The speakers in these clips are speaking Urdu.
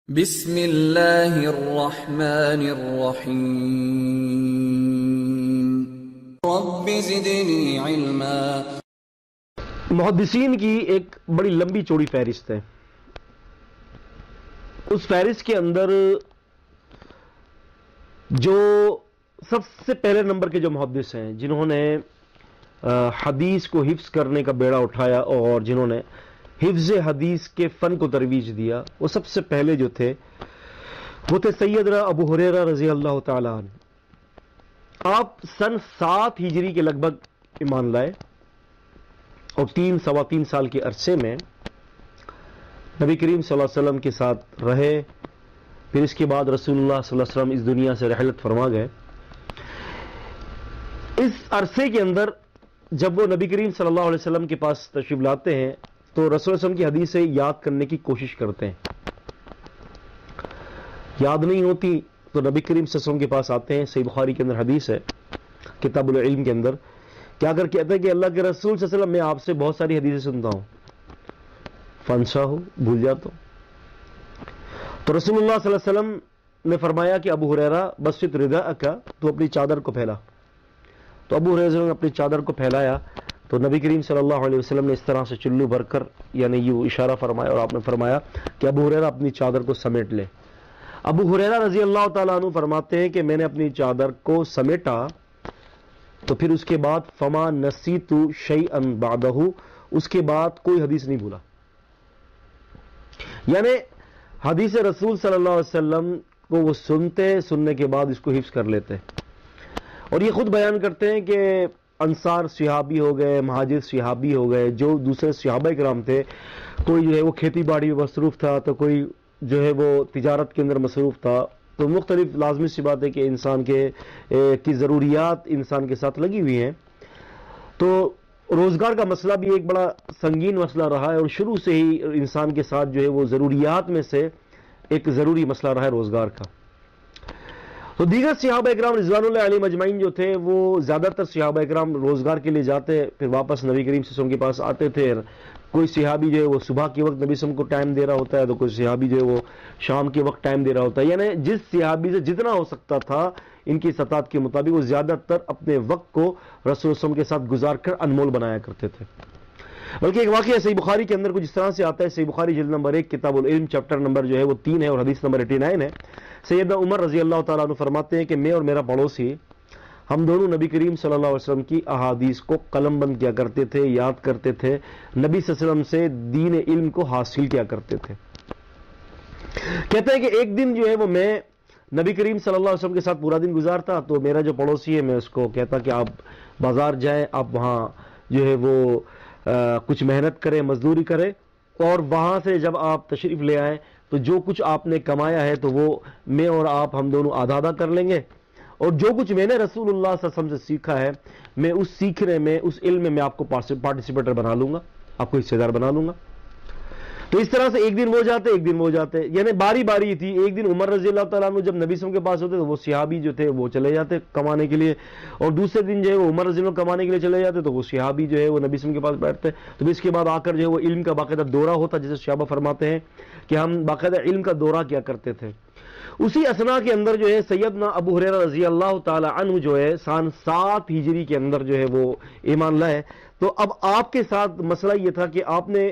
بسم اللہ الرحمن الرحیم رب زدنی علما۔ محدثین کی ایک بڑی لمبی چوڑی فہرست ہے۔ اس فہرست کے اندر جو سب سے پہلے نمبر کے جو محدث ہیں، جنہوں نے حدیث کو حفظ کرنے کا بیڑا اٹھایا اور جنہوں نے حفظ حدیث کے فن کو ترویج دیا، وہ سب سے پہلے جو تھے وہ تھے سیدنا ابو ہریرہ رضی اللہ تعالی عنہ۔ آپ سن 7 ہجری کے لگ بھگ ایمان لائے اور 3 سال کے عرصے میں نبی کریم صلی اللہ علیہ وسلم کے ساتھ رہے۔ پھر اس کے بعد رسول اللہ صلی اللہ علیہ وسلم اس دنیا سے رحلت فرما گئے۔ اس عرصے کے اندر جب وہ نبی کریم صلی اللہ علیہ وسلم کے پاس تشریف لاتے ہیں تو رسول اللہ صلی اللہ علیہ وسلم کی حدیثیں یاد کرنے کی کوشش کرتے ہیں۔ یاد نہیں ہوتی تو نبی کریم صلی اللہ علیہ وسلم کے پاس آتے ہیں۔ صحیح بخاری کے اندر حدیث ہے، کتاب العلم کے اندر، کیا کر کہتے ہیں کہ اللہ کے رسول صلی اللہ علیہ وسلم، میں آپ سے بہت ساری حدیثیں سنتا ہوں، فنسا ہوں، بھول جاتا ہوں۔ تو رسول اللہ صلی اللہ علیہ وسلم نے فرمایا کہ ابو ہریرہ بسط رداءک، تو اپنی چادر کو پھیلا۔ تو ابو ہریرہ نے اپنی چادر کو پھیلایا تو نبی کریم صلی اللہ علیہ وسلم نے اس طرح سے چلو بھر کر یعنی یہ اشارہ فرمایا اور آپ نے فرمایا کہ ابو ہریرہ اپنی چادر کو سمیٹ لے۔ ابو ہریرہ رضی اللہ تعالیٰ عنہ فرماتے ہیں کہ میں نے اپنی چادر کو سمیٹا تو پھر اس کے بعد فما نسیت شیئا بعدہ، اس کے بعد کوئی حدیث نہیں بھولا۔ یعنی حدیث رسول صلی اللہ علیہ وسلم کو وہ سننے کے بعد اس کو حفظ کر لیتے۔ اور یہ خود بیان کرتے ہیں کہ انصار صحابی ہو گئے، مہاجر صحابی ہو گئے، جو دوسرے صحابہ کرام تھے، کوئی جو ہے وہ کھیتی باڑی میں مصروف تھا تو کوئی جو ہے وہ تجارت کے اندر مصروف تھا، تو مختلف لازمی سی بات ہے کہ انسان کی ضروریات انسان کے ساتھ لگی ہوئی ہیں۔ تو روزگار کا مسئلہ بھی ایک بڑا سنگین مسئلہ رہا ہے اور شروع سے ہی انسان کے ساتھ جو ہے وہ ضروریات میں سے ایک ضروری مسئلہ رہا ہے روزگار کا۔ تو دیگر صحابہ اکرام رضوان اللہ علیہم اجمعین جو تھے، وہ زیادہ تر صحابہ اکرام روزگار کے لیے جاتے، پھر واپس نبی کریم صلی اللہ علیہ وسلم کے پاس آتے تھے۔ کوئی صحابی جو ہے وہ صبح کے وقت نبی صلی اللہ علیہ وسلم کو ٹائم دے رہا ہوتا ہے، تو کوئی صحابی جو ہے وہ شام کے وقت ٹائم دے رہا ہوتا ہے۔ یعنی جس صحابی سے جتنا ہو سکتا تھا ان کی استطاعت کے مطابق، وہ زیادہ تر اپنے وقت کو رسول اللہ صلی اللہ علیہ وسلم کے ساتھ گزار کر انمول بنایا کرتے تھے۔ بلکہ ایک واقعہ صحیح بخاری کے اندر کچھ اس طرح سے آتا ہے۔ صحیح بخاری جلد نمبر 1 کتاب العلم چیپٹر نمبر جو ہے وہ 3 ہے اور حدیث نمبر 89 ہے۔ سیدنا عمر رضی اللہ تعالیٰ عنہ فرماتے ہیں کہ میں اور میرا پڑوسی، ہم دونوں نبی کریم صلی اللہ علیہ وسلم کی احادیث کو قلم بند کیا کرتے تھے، یاد کرتے تھے، نبی صلی اللہ علیہ وسلم سے دین علم کو حاصل کیا کرتے تھے۔ کہتے ہیں کہ ایک دن جو ہے وہ میں نبی کریم صلی اللہ علیہ وسلم کے ساتھ پورا دن گزارتا، تو میرا جو پڑوسی ہے، میں اس کو کہتا کہ آپ بازار جائیں، آپ وہاں جو ہے وہ کچھ محنت کریں، مزدوری کریں، اور وہاں سے جب آپ تشریف لے آئیں تو جو کچھ آپ نے کمایا ہے تو وہ میں اور آپ ہم دونوں آدھا آدھا کر لیں گے، اور جو کچھ میں نے رسول اللہ صلی اللہ علیہ وسلم سے سیکھا ہے، میں اس سیکھنے میں، اس علم میں آپ کو پارٹیسپیٹر بنا لوں گا، آپ کو حصے دار بنا لوں گا۔ تو اس طرح سے ایک دن وہ جاتے، ایک دن وہ جاتے، یعنی باری باری تھی۔ ایک دن عمر رضی اللہ تعالیٰ عنہ جب نبی صلی اللہ علیہ وسلم کے پاس ہوتے تو وہ صحابی جو تھے وہ چلے جاتے کمانے کے لیے، اور دوسرے دن جو ہے وہ عمر رضی اللہ کمانے کے لیے چلے جاتے تو وہ صحابی جو ہے وہ نبی صلی اللہ علیہ وسلم کے پاس بیٹھتے۔ تو اس کے بعد آ کر جو ہے وہ علم کا باقاعدہ دورہ ہوتا، جسے صحابہ فرماتے ہیں کہ ہم باقاعدہ علم کا دورہ کیا کرتے تھے۔ اسی اثنا کے اندر جو ہے سیدنا ابو ہریرہ رضی اللہ تعالی عنہ جو ہے سن 7 ہجری کے اندر جو ہے وہ ایمان لائے۔ تو اب آپ کے ساتھ مسئلہ یہ تھا کہ آپ نے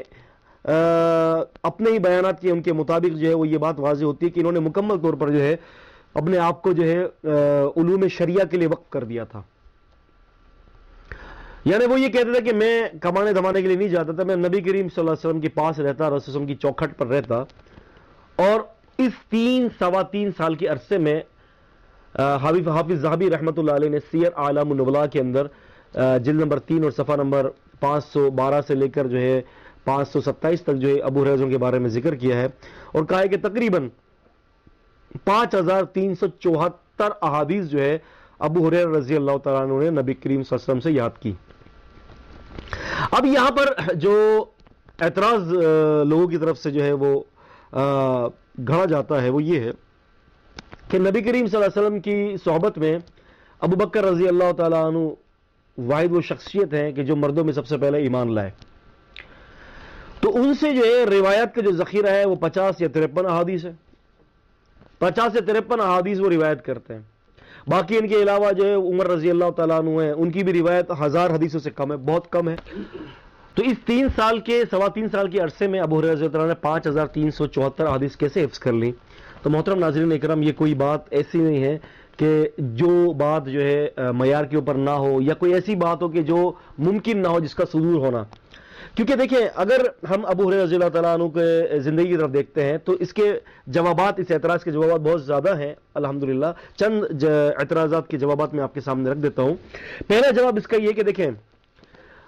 اپنے ہی بیانات کے ان کے مطابق جو ہے وہ یہ بات واضح ہوتی ہے کہ انہوں نے مکمل طور پر جو ہے اپنے آپ کو جو ہے علوم شریعہ کے لیے وقف کر دیا تھا۔ یعنی وہ یہ کہتے تھے کہ میں کمانے دھمانے کے لیے نہیں جاتا تھا، میں نبی کریم صلی اللہ علیہ وسلم کے پاس رہتا، رسول اللہ علیہ وسلم کی چوکھٹ پر رہتا، اور اس 3 سال کے عرصے میں حافظ ذہبی رحمۃ اللہ علیہ نے سیر اعلام النبلاء کے اندر جلد نمبر 3 اور صفحہ نمبر 512 سے لے کر جو ہے 527 تک جو ہے ابو ہریرہ کے بارے میں ذکر کیا ہے، اور کہا ہے کہ تقریباً 5374 احادیث جو ہے ابو ہریرہ رضی اللہ تعالیٰ عنہ نے نبی کریم صلی اللہ علیہ وسلم سے یاد کی۔ اب یہاں پر جو اعتراض لوگوں کی طرف سے جو ہے وہ گھڑا جاتا ہے وہ یہ ہے کہ نبی کریم صلی اللہ علیہ وسلم کی صحبت میں ابو بکر رضی اللہ تعالیٰ عنہ واحد وہ شخصیت ہیں کہ جو مردوں میں سب سے پہلے ایمان لائے، تو ان سے جو ہے روایت کا جو ذخیرہ ہے وہ 50 یا 53 احادیث ہے۔ 50 سے 53 احادیث وہ روایت کرتے ہیں. باقی ان کے علاوہ جو ہے عمر رضی اللہ تعالیٰ عنہ ہیں, ان کی بھی روایت 1000 حدیثوں سے کم ہے, بہت کم ہے. تو اس 3 سال کے 3.25 سال کے عرصے میں ابو ہریرہ رضی اللہ عنہ نے 5374 حدیث کیسے حفظ کر لی؟ تو محترم ناظرین اکرام, یہ کوئی بات ایسی نہیں ہے کہ جو بات جو ہے معیار کے اوپر نہ ہو, یا کوئی ایسی بات ہو کہ جو ممکن نہ ہو جس کا صدور ہونا. کیونکہ دیکھیں, اگر ہم ابو ہریرہ رضی اللہ تعالیٰ عنہ کے زندگی کی طرف دیکھتے ہیں تو اس کے جوابات, اس اعتراض کے جوابات بہت زیادہ ہیں الحمدللہ. چند اعتراضات کے جوابات میں آپ کے سامنے رکھ دیتا ہوں. پہلا جواب اس کا یہ کہ دیکھیں,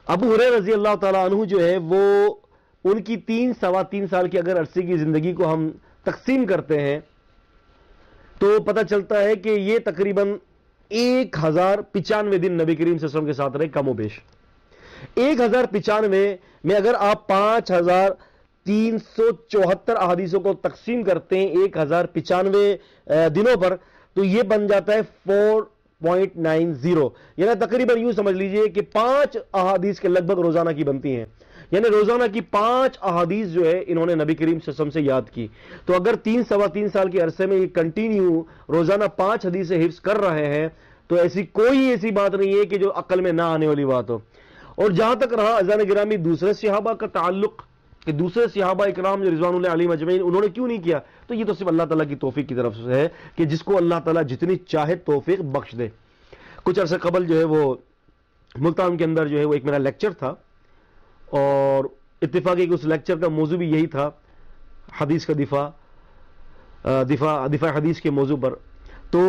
ابو ہریرہ رضی اللہ تعالیٰ عنہ جو ہے وہ ان کی 3-3.25 سال کے اگر عرصے کی زندگی کو ہم تقسیم کرتے ہیں تو پتہ چلتا ہے کہ یہ تقریباً 1095 دن نبی کریم صلی اللہ علیہ وسلم کے ساتھ رہے, کم و بیش. 1095 میں اگر آپ 5374 احادیثوں کو تقسیم کرتے ہیں 1095 دنوں پر, تو یہ بن جاتا ہے 4.90. یعنی تقریباً یوں سمجھ لیجئے کہ 5 احادیث کے لگ بھگ روزانہ کی بنتی ہیں. یعنی روزانہ کی 5 احادیث جو ہے انہوں نے نبی کریم صلی اللہ علیہ وسلم سے یاد کی. تو اگر 3-3.25 سال کے عرصے میں یہ کنٹینیو روزانہ 5 حدیثیں حفظ کر رہے ہیں تو کوئی ایسی بات نہیں ہے کہ جو عقل میں نہ آنے والی بات ہو. اور جہاں تک رہا اذان گرامی دوسرے صحابہ کا تعلق کہ دوسرے صحابہ اکرام جو رضوان اللہ علیہم اجمعین انہوں نے کیوں نہیں کیا, تو یہ تو صرف اللہ تعالیٰ کی توفیق کی طرف سے ہے کہ جس کو اللہ تعالیٰ جتنی چاہے توفیق بخش دے. کچھ عرصے قبل جو ہے وہ ملتان کے اندر جو ہے وہ ایک میرا لیکچر تھا, اور اتفاقی کہ اس لیکچر کا موضوع بھی یہی تھا, حدیث کا دفاع حدیث کے موضوع پر. تو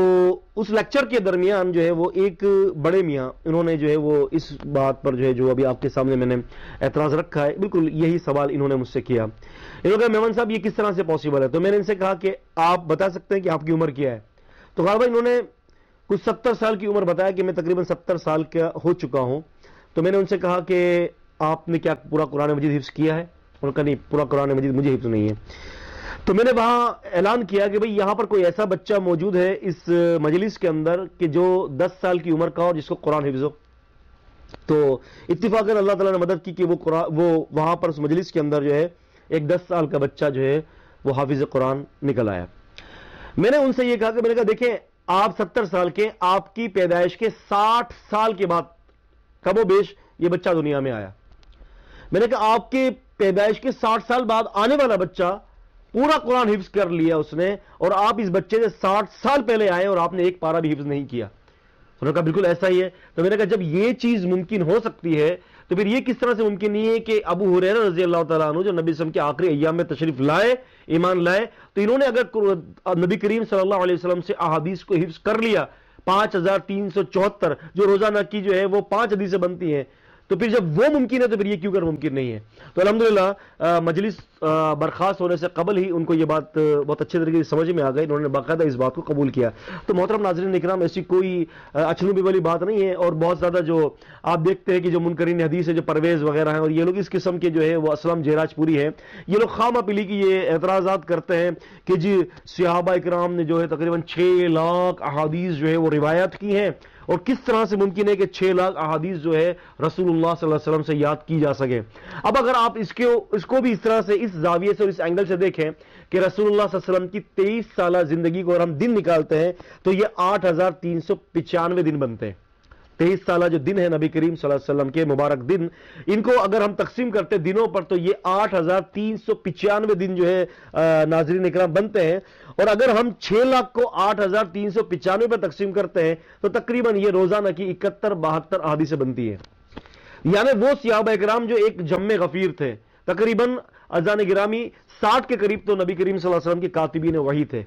اس لیکچر کے درمیان جو ہے وہ ایک بڑے میاں انہوں نے جو ہے وہ اس بات پر جو ہے جو ابھی آپ کے سامنے میں نے اعتراض رکھا ہے, بالکل یہی سوال انہوں نے مجھ سے کیا. انہوں نے کہا میمن صاحب یہ کس طرح سے پاسبل ہے؟ تو میں نے ان سے کہا کہ آپ بتا سکتے ہیں کہ آپ کی عمر کیا ہے؟ تو غالباً انہوں نے کچھ 70 سال کی عمر بتایا کہ میں تقریباً 70 سال کا ہو چکا ہوں. تو میں نے ان سے کہا کہ آپ نے کیا پورا قرآن مجید حفظ کیا ہے؟ انہوں نے کہا نہیں, پورا قرآن مجید مجھے حفظ نہیں ہے. تو میں نے وہاں اعلان کیا کہ بھئی یہاں پر کوئی ایسا بچہ موجود ہے اس مجلس کے اندر کہ جو 10 سال کی عمر کا اور جس کو قرآن حفظ ہو؟ تو اتفاقاً اللہ تعالیٰ نے مدد کی کہ وہ وہاں پر اس مجلس کے اندر جو ہے ایک 10 سال کا بچہ جو ہے وہ حافظ قرآن نکل آیا. میں نے ان سے یہ کہا کہ میں نے کہا دیکھیں آپ 70 سال کے, آپ کی پیدائش کے 60 سال کے بعد کم و بیش یہ بچہ دنیا میں آیا. میں نے کہا آپ کے پیدائش کے 60 سال بعد آنے والا بچہ پورا قرآن حفظ کر لیا اس نے, اور آپ اس بچے سے 60 سال پہلے آئے اور آپ نے ایک پارہ بھی حفظ نہیں کیا. انہوں نے کہا بالکل ایسا ہی ہے. تو میں نے کہا جب یہ چیز ممکن ہو سکتی ہے تو پھر یہ کس طرح سے ممکن نہیں ہے کہ ابو ہریرہ رضی اللہ تعالیٰ عنہ جو نبی صلی اللہ علیہ وسلم کے آخری ایام میں تشریف لائے, ایمان لائے, تو انہوں نے اگر نبی کریم صلی اللہ علیہ وسلم سے احادیث کو حفظ کر لیا 5374 جو روزانہ کی جو ہے وہ 5 حدیثیں بنتی ہیں, تو پھر جب وہ ممکن ہے تو پھر یہ کیوں کر ممکن نہیں ہے؟ تو الحمدللہ مجلس برخاست ہونے سے قبل ہی ان کو یہ بات بہت اچھے طریقے سے سمجھ میں آ گئی, انہوں نے باقاعدہ اس بات کو قبول کیا. تو محترم ناظرین اکرام ایسی کوئی اچھلوبی والی بات نہیں ہے. اور بہت زیادہ جو آپ دیکھتے ہیں کہ جو منکرین حدیث ہے, جو پرویز وغیرہ ہیں, اور یہ لوگ اس قسم کے جو ہے وہ اسلم جہراج پوری ہے, یہ لوگ خامہ پلی کی یہ اعتراضات کرتے ہیں کہ جی صحابہ اکرام نے جو ہے تقریباً 6 لاکھ احادیث جو ہے وہ روایت کی ہیں, اور کس طرح سے ممکن ہے کہ 6 لاکھ احادیث جو ہے رسول اللہ صلی اللہ علیہ وسلم سے یاد کی جا سکے. اب اگر آپ اس کو بھی اس طرح سے اس زاویے سے اور اس اینگل سے دیکھیں کہ رسول اللہ صلی اللہ علیہ وسلم کی 23 سالہ زندگی کو اور ہم دن نکالتے ہیں تو یہ 8395 دن بنتے ہیں. 23 سالہ جو دن ہے نبی کریم صلی اللہ علیہ وسلم کے مبارک دن, ان کو اگر ہم تقسیم کرتے دنوں پر تو یہ 8395 دن جو ہے ناظرین اکرام بنتے ہیں. اور اگر ہم 6 لاکھ کو 8395 پر تقسیم کرتے ہیں تو تقریباً یہ روزانہ کی 71-72 احادیثیں بنتی ہیں. یعنی وہ صحابہ اکرام جو ایک جم غفیر تھے, تقریباً اذان گرامی 60 کے قریب تو نبی کریم صلی اللہ علیہ وسلم کے کاتبین وحی تھے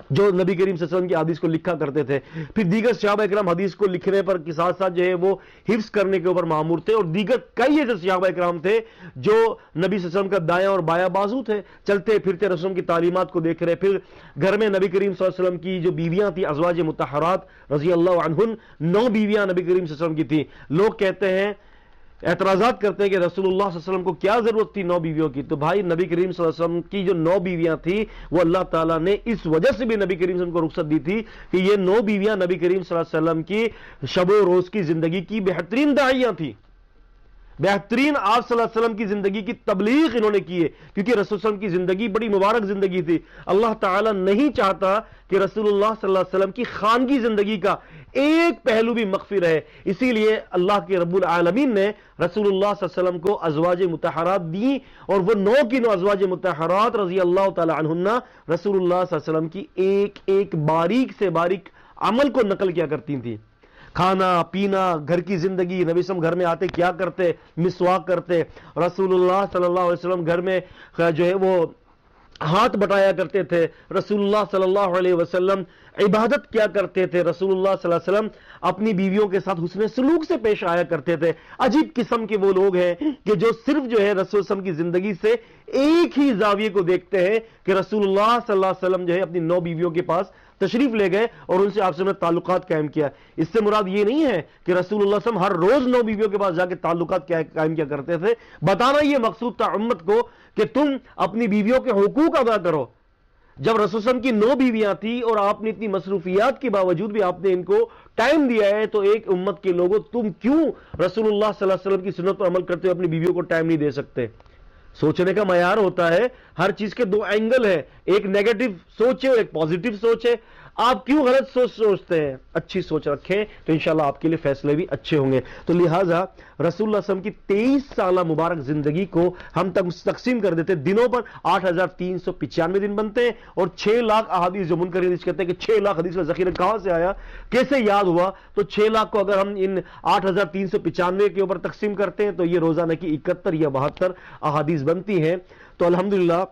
جو نبی کریم صلی اللہ علیہ وسلم کی حدیث کو لکھا کرتے تھے. پھر دیگر صحابہ اکرام حدیث کو لکھنے پر کے ساتھ ساتھ جو ہے وہ حفظ کرنے کے اوپر مامور تھے, اور دیگر کئی ایسے صحابہ اکرام تھے جو نبی صلی اللہ علیہ وسلم کا دایاں اور بایاں بازو تھے, چلتے پھرتے رسول کی تعلیمات کو دیکھ رہے. پھر گھر میں نبی کریم صلی اللہ علیہ وسلم کی جو بیویاں تھیں ازواج مطہرات رضی اللہ عنہن, 9 بیویاں نبی کریم صلی اللہ علیہ وسلم کی تھیں. لوگ کہتے ہیں, اعتراضات کرتے ہیں کہ رسول اللہ صلی اللہ علیہ وسلم کو کیا ضرورت تھی 9 بیویوں کی؟ تو بھائی نبی کریم صلی اللہ علیہ وسلم کی جو 9 بیویاں تھیں وہ اللہ تعالیٰ نے اس وجہ سے بھی نبی کریم صلی اللہ علیہ وسلم کو رخصت دی تھی کہ یہ 9 بیویاں نبی کریم صلی اللہ علیہ وسلم کی شب و روز کی زندگی کی بہترین داعیاں تھیں. بہترین آپ صلی اللہ علیہ وسلم کی زندگی کی تبلیغ انہوں نے کی ہے، کیونکہ رسول صلی اللہ علیہ وسلم کی زندگی بڑی مبارک زندگی تھی۔ اللہ تعالیٰ نہیں چاہتا کہ رسول اللہ صلی اللہ علیہ وسلم کی خانگی زندگی کا ایک پہلو بھی مخفی رہے، اسی لیے اللہ کے رب العالمین نے رسول اللہ صلی اللہ علیہ وسلم کو ازواج مطہرات دی، اور وہ 9 کی 9 ازواج مطہرات رضی اللہ تعالی عنہن رسول اللہ صلی اللہ علیہ وسلم کی ایک ایک باریک سے باریک عمل کو نقل کیا کرتی تھیں۔ کھانا پینا، گھر کی زندگی، نبی صلی اللہ علیہ وسلم گھر میں آتے کیا کرتے، مسواک کرتے، رسول اللہ صلی اللہ علیہ وسلم گھر میں جو ہے وہ ہاتھ بٹایا کرتے تھے، رسول اللہ صلی اللہ علیہ وسلم عبادت کیا کرتے تھے، رسول اللہ صلی اللہ علیہ وسلم اپنی بیویوں کے ساتھ حسن سلوک سے پیش آیا کرتے تھے۔ عجیب قسم کے وہ لوگ ہیں کہ جو صرف جو ہے رسول صلی اللہ علیہ وسلم کی زندگی سے ایک ہی زاویے کو دیکھتے ہیں کہ رسول اللہ صلی اللہ علیہ وسلم جو ہے اپنی 9 بیویوں کے پاس تشریف لے گئے اور ان سے آپ سے تعلقات قائم کیا۔ اس سے مراد یہ نہیں ہے کہ رسول اللہ صلی اللہ علیہ وسلم ہر روز 9 بیویوں کے پاس جا کے تعلقات قائم کیا کرتے تھے، بتانا یہ مقصود تھا امت کو کہ تم اپنی بیویوں کے حقوق ادا کرو۔ جب رسول صلی اللہ علیہ وسلم کی 9 بیویاں تھیں اور آپ نے اتنی مصروفیات کے باوجود بھی آپ نے ان کو ٹائم دیا ہے، تو ایک امت کے لوگوں تم کیوں رسول اللہ صلی اللہ علیہ وسلم کی سنت پر عمل کرتے ہوئے اپنی بیویوں کو ٹائم نہیں دے سکتے؟ سوچنے کا معیار ہوتا ہے، ہر چیز کے 2 اینگل ہیں، ایک نیگیٹو سوچ ہے اور ایک پازیٹو سوچ ہے۔ آپ کیوں غلط سوچ سوچتے ہیں؟ اچھی سوچ رکھیں تو انشاءاللہ آپ کے لیے فیصلے بھی اچھے ہوں گے۔ تو لہٰذا رسول اللہ صلی اللہ علیہ وسلم کی 23 سالہ مبارک زندگی کو ہم تقسیم کر دیتے دنوں پر، 8395 دن بنتے ہیں، اور 6 لاکھ احادیث جو منکر حدیث کہتے ہیں کہ 6 لاکھ حدیث کا ذخیرہ کہاں سے آیا، کیسے یاد ہوا، تو 6 لاکھ کو اگر ہم ان 8395 کے اوپر تقسیم کرتے ہیں تو یہ روزانہ کی 71 یا 72 احادیث بنتی ہیں۔ تو الحمدللہ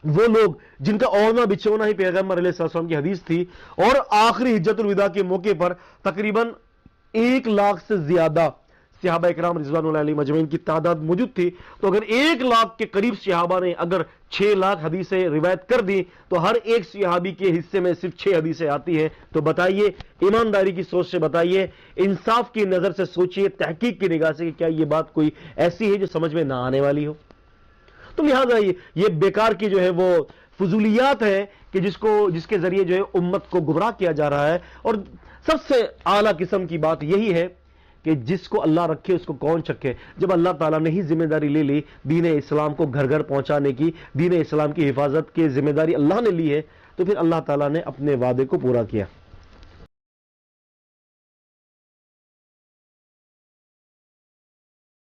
وہ لوگ جن کا اوڑھنا بچھونا ہی پیغمبر علیہ السلام کی حدیث تھی، اور آخری حجت الوداع کے موقع پر تقریباً 1 لاکھ سے زیادہ صحابہ اکرام رضوان اللہ علیہم اجمعین کی تعداد موجود تھی، تو اگر 1 لاکھ کے قریب صحابہ نے اگر 6 لاکھ حدیثیں روایت کر دی تو ہر ایک صحابی کے حصے میں صرف 6 حدیثیں آتی ہیں۔ تو بتائیے، ایمانداری کی سوچ سے بتائیے، انصاف کی نظر سے سوچئے، تحقیق کی نگاہ سے کہ کیا یہ بات کوئی ایسی ہے جو سمجھ میں نہ آنے والی ہو؟ تو لہٰذا یہ بیکار کی جو ہے وہ فضولیات ہے کہ جس کے ذریعے جو ہے امت کو گمراہ کیا جا رہا ہے۔ اور سب سے اعلیٰ قسم کی بات یہی ہے کہ جس کو اللہ رکھے اس کو کون چکھے۔ جب اللہ تعالیٰ نے ہی ذمہ داری لے لی دین اسلام کو گھر گھر پہنچانے کی، دین اسلام کی حفاظت کی ذمہ داری اللہ نے لی ہے، تو پھر اللہ تعالیٰ نے اپنے وعدے کو پورا کیا۔